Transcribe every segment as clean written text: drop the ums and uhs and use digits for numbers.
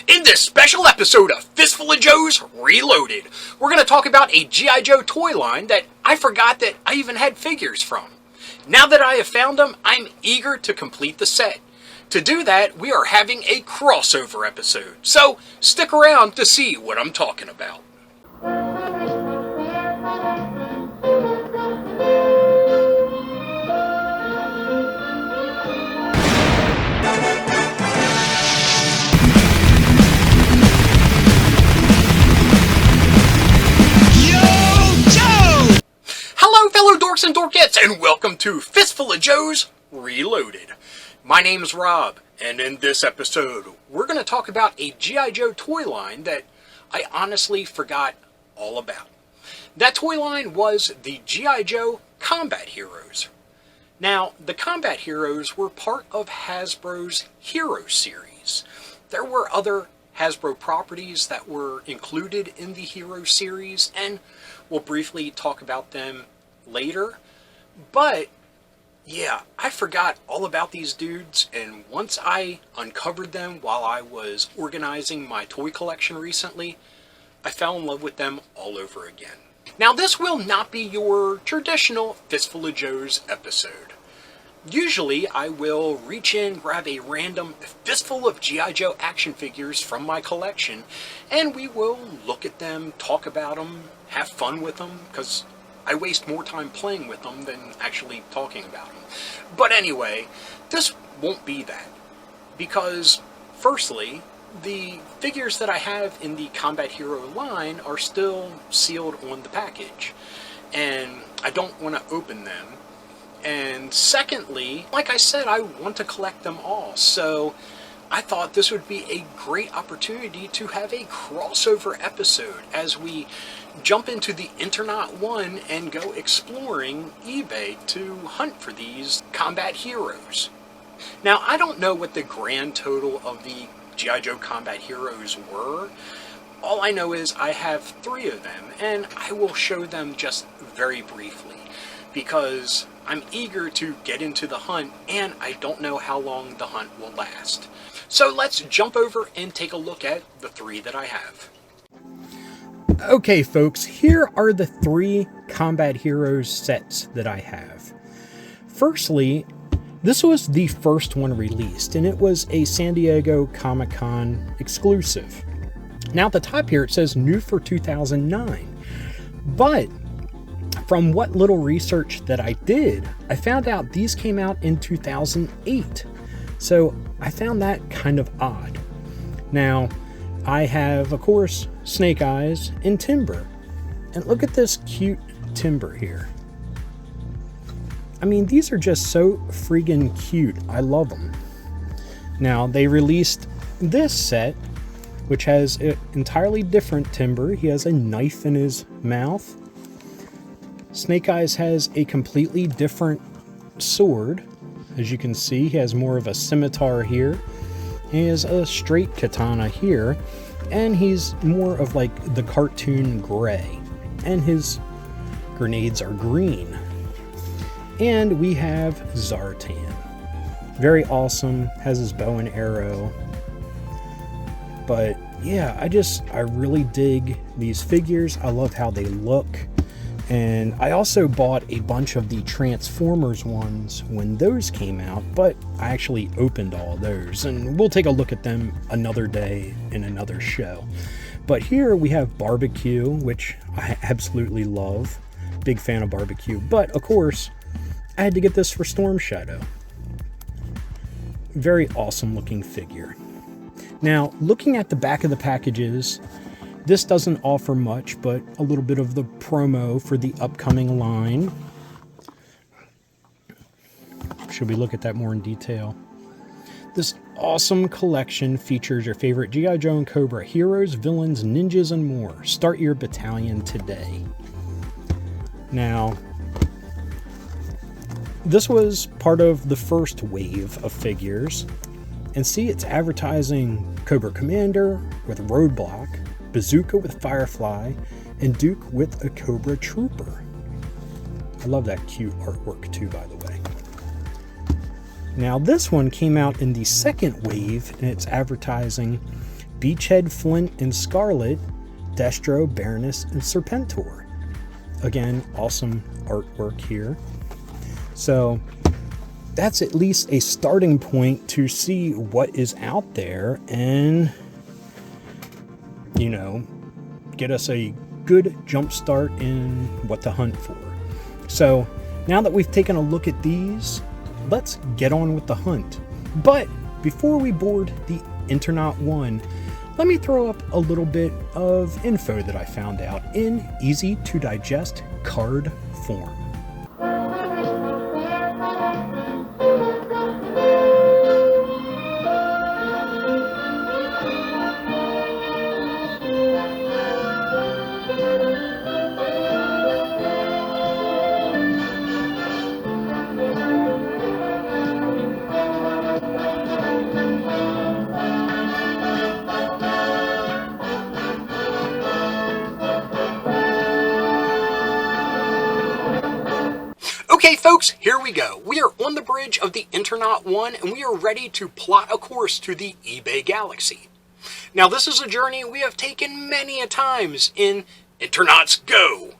In this special episode of Fistful of Joes Reloaded, we're going to talk about a G.I. Joe toy line that I forgot that I even had figures from. Now that I have found them, I'm eager to complete the set. To do that, we are having a crossover episode, so stick around to see what I'm talking about. Hello fellow dorks and dorkettes, and welcome to Fistful of Joes Reloaded. My name's Rob, and in this episode, we're going to talk about a G.I. Joe toy line that I honestly forgot all about. That toy line was the G.I. Joe Combat Heroes. Now, the Combat Heroes were part of Hasbro's Hero series. There were other Hasbro properties that were included in the Hero series, and we'll briefly talk about them later. But yeah, I forgot all about these dudes, and once I uncovered them while I was organizing my toy collection recently, I fell in love with them all over again. Now, this will not be your traditional Fistful of Joes episode. Usually, I will reach in, grab a random fistful of G.I. Joe action figures from my collection, and we will look at them, talk about them, have fun with them, because I waste more time playing with them than actually talking about them. But anyway, this won't be that, because firstly, the figures that I have in the Combat Hero line are still sealed on the package, and I don't want to open them. And secondly, like I said, I want to collect them all, so I thought this would be a great opportunity to have a crossover episode as we jump into the Internet 1 and go exploring eBay to hunt for these Combat Heroes. Now, I don't know what the grand total of the G.I. Joe Combat Heroes were. All I know is I have 3 of them, and I will show them just very briefly, because I'm eager to get into the hunt, and I don't know how long the hunt will last. So let's jump over and take a look at the 3 that I have. Okay folks, here are the 3 Combat Heroes sets that I have. Firstly, this was the first one released, and it was a San Diego Comic-Con exclusive. Now at the top here it says new for 2009, but from what little research that I did, I found out these came out in 2008. So I found that kind of odd. Now, I have, of course, Snake Eyes and Timber. And look at this cute Timber here. I mean, these are just so friggin' cute. I love them. Now, they released this set, which has an entirely different Timber. He has a knife in his mouth. Snake Eyes has a completely different sword. As you can see, he has more of a scimitar here. He has a straight katana here. And he's more of like the cartoon gray. And his grenades are green. And we have Zartan. Very awesome. Has his bow and arrow. But yeah, I really dig these figures. I love how they look. And I also bought a bunch of the Transformers ones when those came out, but I actually opened all those, and we'll take a look at them another day in another show. But here we have Barbecue, which I absolutely love. Big fan of Barbecue. But, of course, I had to get this for Storm Shadow. Very awesome looking figure. Now, looking at the back of the packages, this doesn't offer much, but a little bit of the promo for the upcoming line. Should we look at that more in detail? This awesome collection features your favorite G.I. Joe and Cobra heroes, villains, ninjas, and more. Start your battalion today. Now, this was part of the first wave of figures. And see, it's advertising Cobra Commander with Roadblock, Bazooka with Firefly, and Duke with a Cobra Trooper. I love that cute artwork too, by the way. Now this one came out in the second wave, and it's advertising Beachhead, Flint, and Scarlet, Destro, Baroness, and Serpentor. Again, awesome artwork here. So that's at least a starting point to see what is out there and, get us a good jump start in what to hunt for. So now that we've taken a look at these, let's get on with the hunt. But before we board the Internaut 1, let me throw up a little bit of info that I found out in easy to digest card form. Okay folks, here we go. We are on the bridge of the Internaut 1 and we are ready to plot a course to the eBay Galaxy. Now this is a journey we have taken many a times in Internauts Go,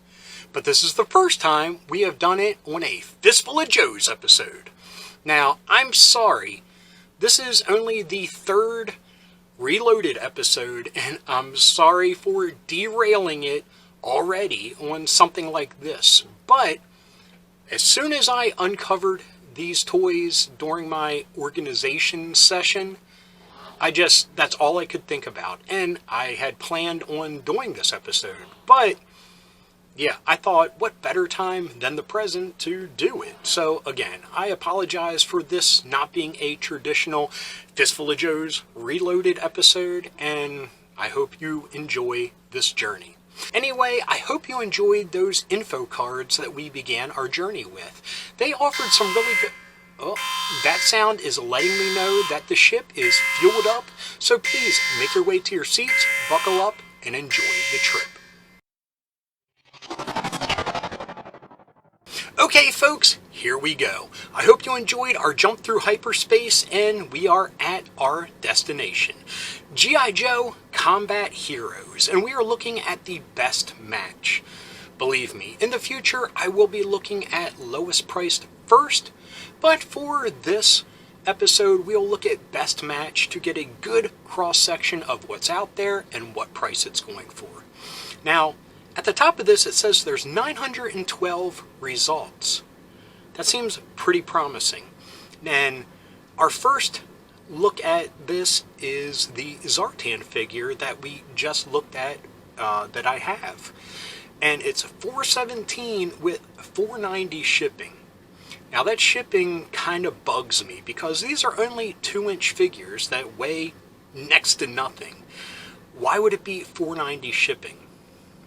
but this is the first time we have done it on a Fistful of Joes episode. Now I'm sorry, this is only the third Reloaded episode and I'm sorry for derailing it already on something like this, but as soon as I uncovered these toys during my organization session, that's all I could think about. And I had planned on doing this episode. But, yeah, I thought, what better time than the present to do it? So, again, I apologize for this not being a traditional Fistful of Joes Reloaded episode, and I hope you enjoy this journey. Anyway, I hope you enjoyed those info cards that we began our journey with. They offered some really good... Oh, that sound is letting me know that the ship is fueled up, so please make your way to your seats, buckle up, and enjoy the trip. Okay folks, here we go. I hope you enjoyed our jump through hyperspace and we are at our destination. G.I. Joe Combat Heroes, and we are looking at the best match. Believe me, in the future I will be looking at lowest priced first, but for this episode we'll look at best match to get a good cross section of what's out there and what price it's going for. Now, at the top of this, it says there's 912 results. That seems pretty promising. And our first look at this is the Zartan figure that we just looked at, that I have. And it's $417 with $490 shipping. Now that shipping kind of bugs me because these are only 2-inch figures that weigh next to nothing. Why would it be $490 shipping?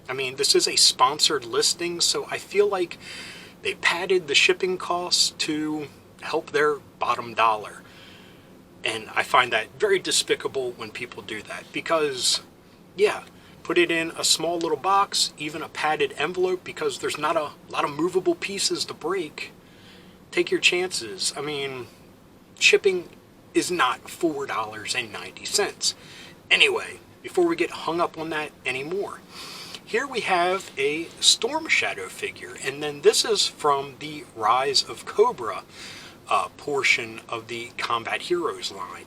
I mean, this is a sponsored listing, so I feel like they padded the shipping costs to help their bottom dollar. And I find that very despicable when people do that because, yeah, put it in a small little box, even a padded envelope, because there's not a lot of movable pieces to break. Take your chances. I mean, shipping is not $4.90. Anyway, before we get hung up on that anymore, here we have a Storm Shadow figure, and then this is from the Rise of Cobra portion of the Combat Heroes line.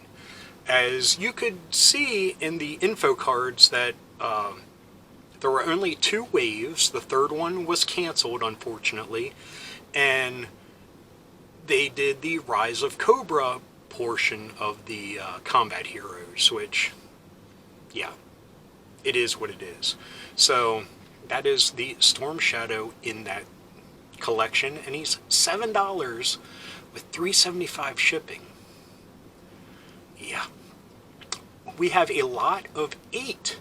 As you could see in the info cards that there were only 2 waves. The third one was canceled, unfortunately, and they did the Rise of Cobra portion of the Combat Heroes, which, yeah, it is what it is. So that is the Storm Shadow in that collection, and he's $7 with $3.75 shipping. Yeah. We have a lot of 8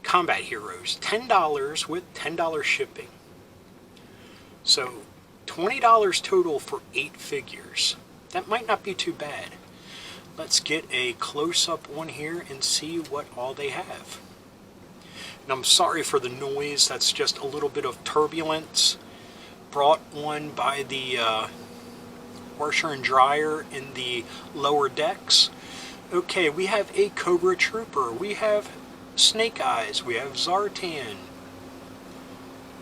Combat Heroes, $10 with $10 shipping. So $20 total for 8 figures. That might not be too bad. Let's get a close-up on here and see what all they have. And I'm sorry for the noise, that's just a little bit of turbulence brought on by the washer and dryer in the lower decks. Okay, we have a Cobra Trooper. We have Snake Eyes. We have Zartan.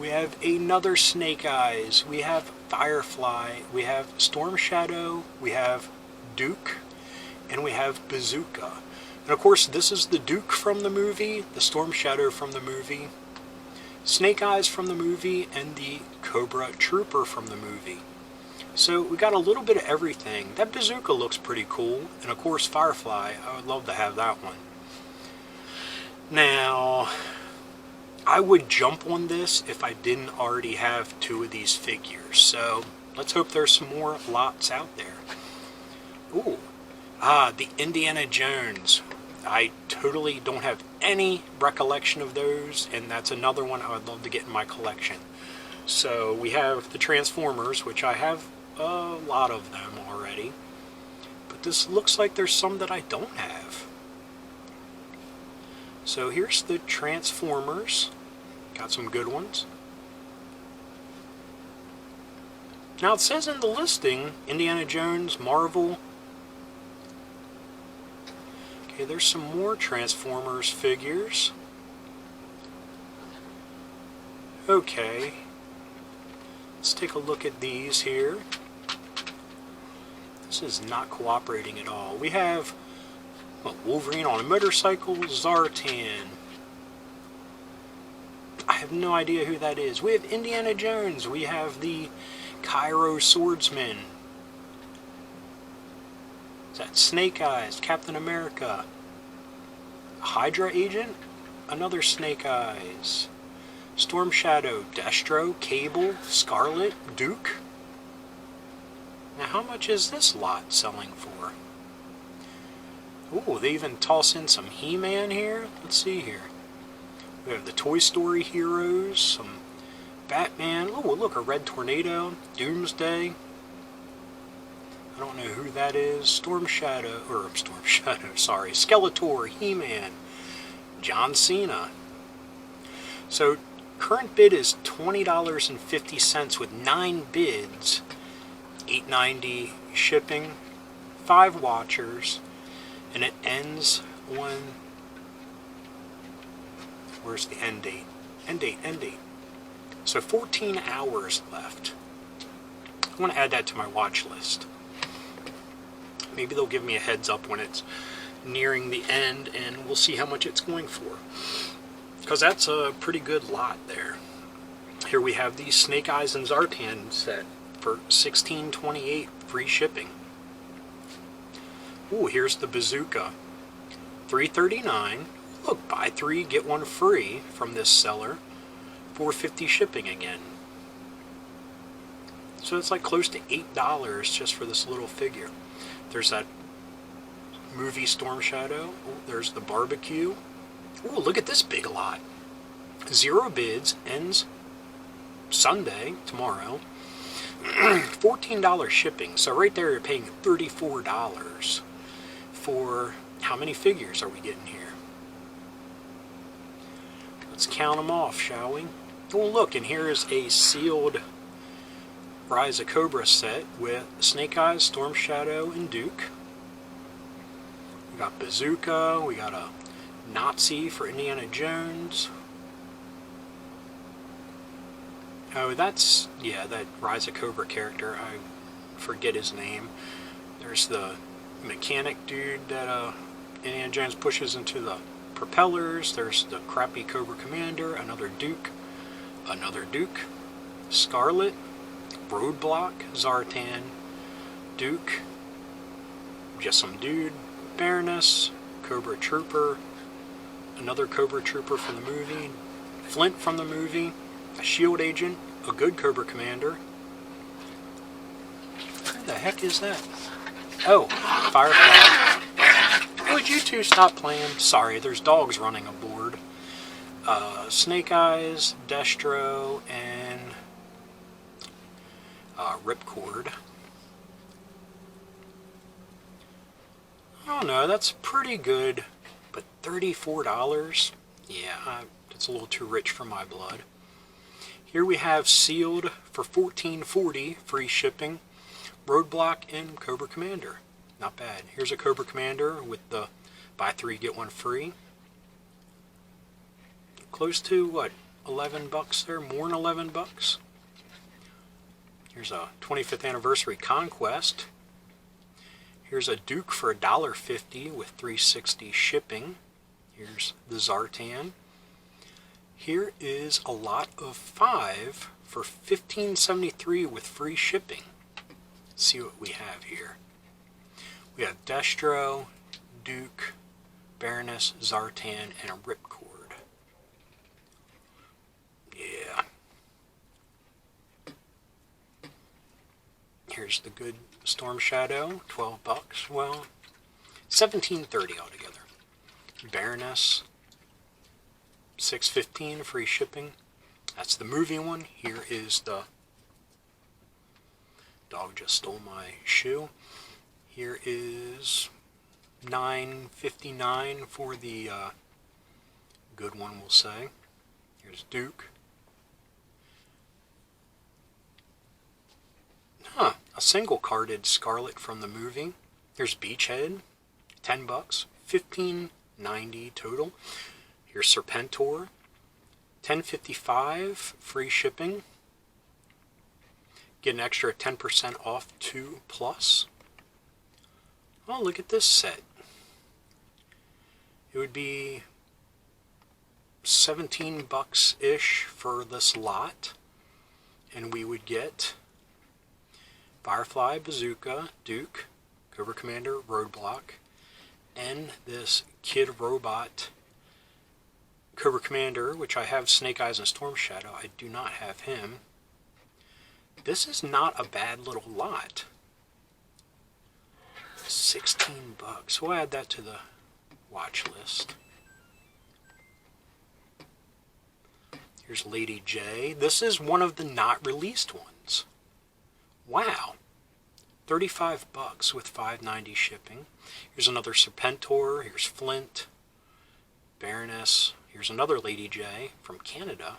We have another Snake Eyes. We have Firefly. We have Storm Shadow. We have Duke. And we have Bazooka. And of course, this is the Duke from the movie, the Storm Shadow from the movie, Snake Eyes from the movie, and the Cobra Trooper from the movie. So we got a little bit of everything. That Bazooka looks pretty cool. And of course, Firefly. I would love to have that one. Now, I would jump on this if I didn't already have 2 of these figures. So let's hope there's some more lots out there. Ooh. The Indiana Jones. I totally don't have any recollection of those, and that's another one I would love to get in my collection. So we have the Transformers, which I have a lot of them already. But this looks like there's some that I don't have. So here's the Transformers. Got some good ones. Now it says in the listing, Indiana Jones, Marvel. Okay, there's some more Transformers figures. Okay. Let's take a look at these here. This is not cooperating at all. We have Wolverine on a motorcycle, Zartan. I have no idea who that is. We have Indiana Jones. We have the Cairo Swordsman. Is that Snake Eyes, Captain America? Hydra Agent? Another Snake Eyes. Storm Shadow, Destro, Cable, Scarlet, Duke. Now how much is this lot selling for? Ooh, they even toss in some He-Man here. Let's see here. We have the Toy Story heroes, some Batman. Oh, look, a Red Tornado, Doomsday. I don't know who that is. Sorry. Skeletor, He-Man, John Cena. So, current bid is $20.50 with 9 bids, $8.90 shipping, 5 watchers, and it ends on, where's the end date? End date. So 14 hours left. I want to add that to my watch list. Maybe they'll give me a heads up when it's nearing the end, and we'll see how much it's going for. Because that's a pretty good lot there. Here we have the Snake Eyes and Zartan set for $16.28 free shipping. Ooh, here's the Bazooka. $3.39. Look, buy 3, get 1 free from this seller. $4.50 shipping again. So it's like close to $8 just for this little figure. There's that movie Storm Shadow. Oh, there's the barbecue. Oh, look at this big lot. 0 bids, ends Sunday, tomorrow. $14 shipping. So right there you're paying $34 for how many figures are we getting here? Let's count them off, shall we? Oh, look, and here is a sealed Rise of Cobra set with Snake Eyes, Storm Shadow, and Duke. We got Bazooka, we got a Nazi for Indiana Jones. Oh, that's, yeah, that Rise of Cobra character. I forget his name. There's the mechanic dude that Indiana Jones pushes into the propellers. There's the crappy Cobra Commander, another Duke, Scarlet, Roadblock, Zartan, Duke, just some dude, Baroness, Cobra Trooper, another Cobra Trooper from the movie, Flint from the movie, a Shield Agent, a good Cobra Commander. What the heck is that? Oh, Firefly. Would you two stop playing? Sorry, there's dogs running aboard. Snake Eyes, Destro, and Ripcord. I don't know, that's pretty good, but $34? Yeah, it's a little too rich for my blood. Here we have sealed for $14.40 free shipping, Roadblock and Cobra Commander. Not bad. Here's a Cobra Commander with the buy 3 get 1 free. Close to what, $11 there? More than $11. Here's a 25th anniversary Conquest. Here's a Duke for $1.50 with $3.60 shipping. Here's the Zartan. Here is a lot of 5 for $15.73 with free shipping. Let's see what we have here. We have Destro, Duke, Baroness, Zartan, and a Ripcord. Yeah. Here's the good Storm Shadow, $12. Well, $17.30 altogether. Baroness, $6.15 free shipping. That's the movie one. Here is the dog just stole my shoe. Here is $9.59 for the good one, we'll say. Here's Duke. Huh, a single carded Scarlet from the movie. Here's Beachhead, $10, $15.90 total. Here's Serpentor, $10.55 free shipping. Get an extra 10% off 2+. Oh, look at this set. It would be $17-ish for this lot, and we would get Firefly, Bazooka, Duke, Cobra Commander, Roadblock, and this Kid Robot Cobra Commander, which I have Snake Eyes and Storm Shadow. I do not have him. This is not a bad little lot. $16. We'll add that to the watch list. Here's Lady J. This is one of the not released ones. Wow. $35 with $5.90 shipping. Here's another Serpentor. Here's Flint. Baroness. Here's another Lady J from Canada.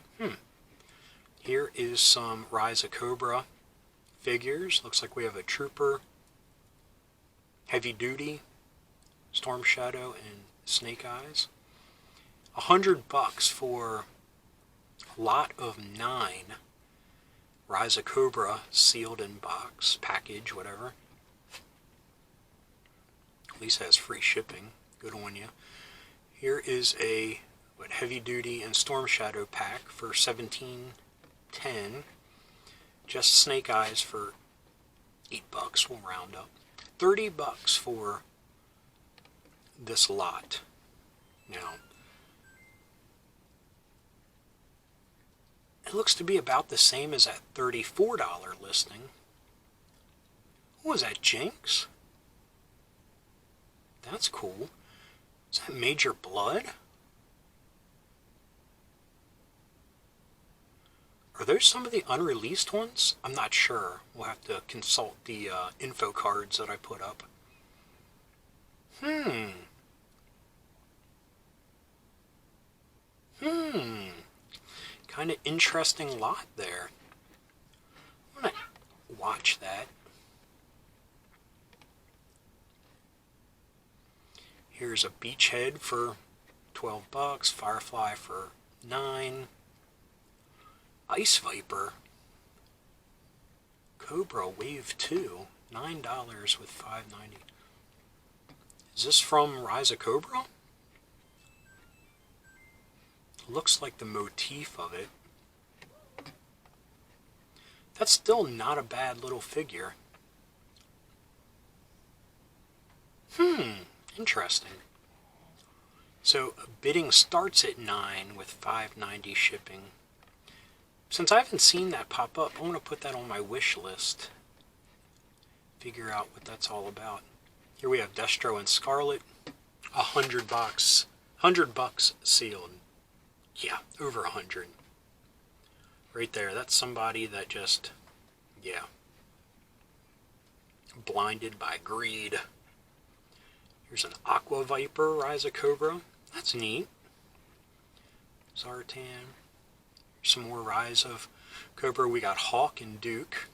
Here is some Rise of Cobra figures. Looks like we have a Trooper, Heavy Duty, Storm Shadow, and Snake Eyes. $100 for a lot of 9 Rise of Cobra sealed in box, package, whatever. At least has free shipping. Good on you. Here is a Heavy Duty and Storm Shadow pack for $17.10. Just Snake Eyes for $8. We'll round up. $30 for this lot. Now, it looks to be about the same as that $34 listing. What was that, Jinx? That's cool. Is that Major Blood? Are those some of the unreleased ones? I'm not sure. We'll have to consult the info cards that I put up. Kind of interesting lot there. I'm going to watch that. Here's a Beachhead for $12, Firefly for $9, Ice Viper, Cobra Wave 2, $9 with $5.90. Is this from Rise of Cobra? Looks like the motif of it. That's still not a bad little figure. Interesting. So bidding starts at $9 with $5.90 shipping. Since I haven't seen that pop up, I want to put that on my wish list. Figure out what that's all about. Here we have Destro and Scarlet. $100 sealed. Yeah, over 100. Right there, that's somebody that just, yeah, blinded by greed. Here's an Aqua Viper, Rise of Cobra. That's neat. Zartan. Some more Rise of Cobra. We got Hawk and Duke.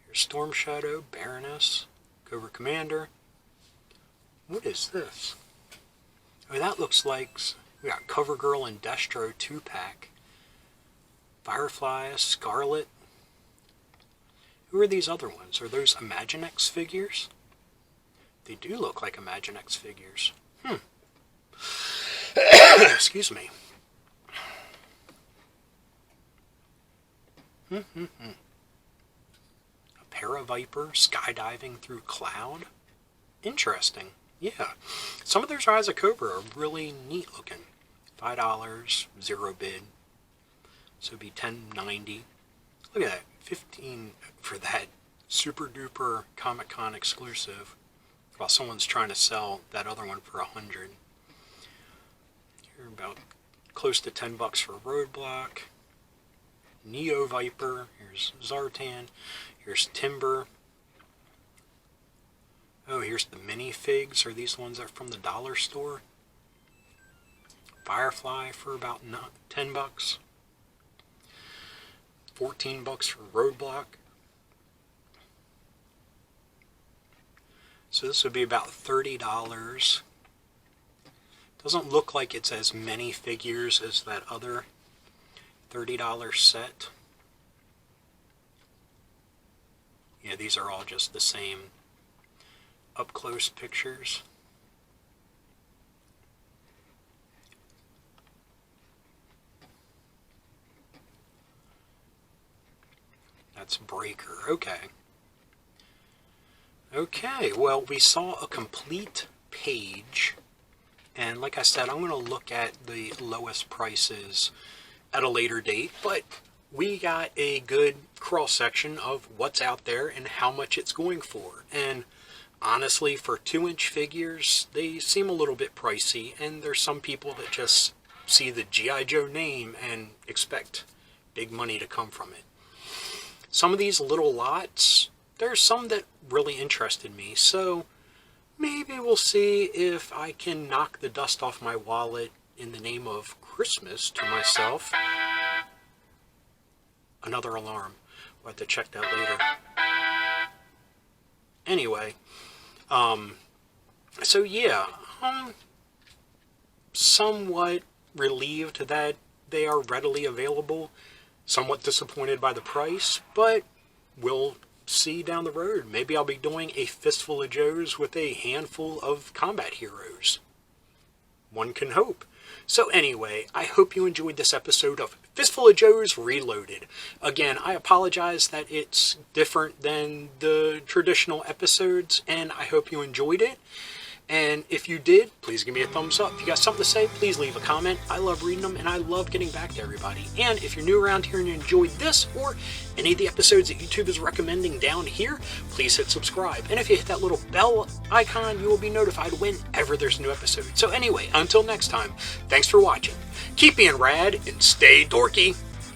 Here's Storm Shadow, Baroness. Cobra Commander. What is this? Oh, that looks like... We got CoverGirl and Destro 2-pack. Firefly, Scarlet. Who are these other ones? Are those Imaginext figures? They do look like Imaginext figures. Excuse me. A Paraviper skydiving through cloud. Interesting. Yeah. Some of those Rise of Cobra are really neat looking. $5, 0 bid. So it'd be $10.90. Look at that. $15 for that super duper Comic-Con exclusive. While someone's trying to sell that other one for $100. You're about close to $10 for Roadblock. Neo Viper. Here's Zartan. Here's Timber. Oh, here's the minifigs. Are these ones that are from the dollar store? Firefly for about $10. $14 for Roadblock. So this would be about $30. Doesn't look like it's as many figures as that other $30 set. Yeah, these are all just the same up-close pictures. That's Breaker. Okay. Okay, well, we saw a complete page, and like I said, I'm going to look at the lowest prices at a later date, but we got a good cross-section of what's out there and how much it's going for. And honestly, for 2-inch figures, they seem a little bit pricey, and there's some people that just see the G.I. Joe name and expect big money to come from it. Some of these little lots, there's some that really interested me, so maybe we'll see if I can knock the dust off my wallet in the name of Christmas to myself. Another alarm. We'll have to check that later. Anyway, so yeah, I'm somewhat relieved that they are readily available. Somewhat disappointed by the price, but we'll see down the road. Maybe I'll be doing a Fistful of Joes with a handful of combat heroes. One can hope. So anyway, I hope you enjoyed this episode of Fistful of Joes Reloaded. Again, I apologize that it's different than the traditional episodes, and I hope you enjoyed it. And if you did, please give me a thumbs up. If you got something to say, please leave a comment. I love reading them, and I love getting back to everybody. And if you're new around here and you enjoyed this or any of the episodes that YouTube is recommending down here, please hit subscribe. And if you hit that little bell icon, you will be notified whenever there's a new episode. So anyway, until next time, thanks for watching. Keep being rad and stay dorky.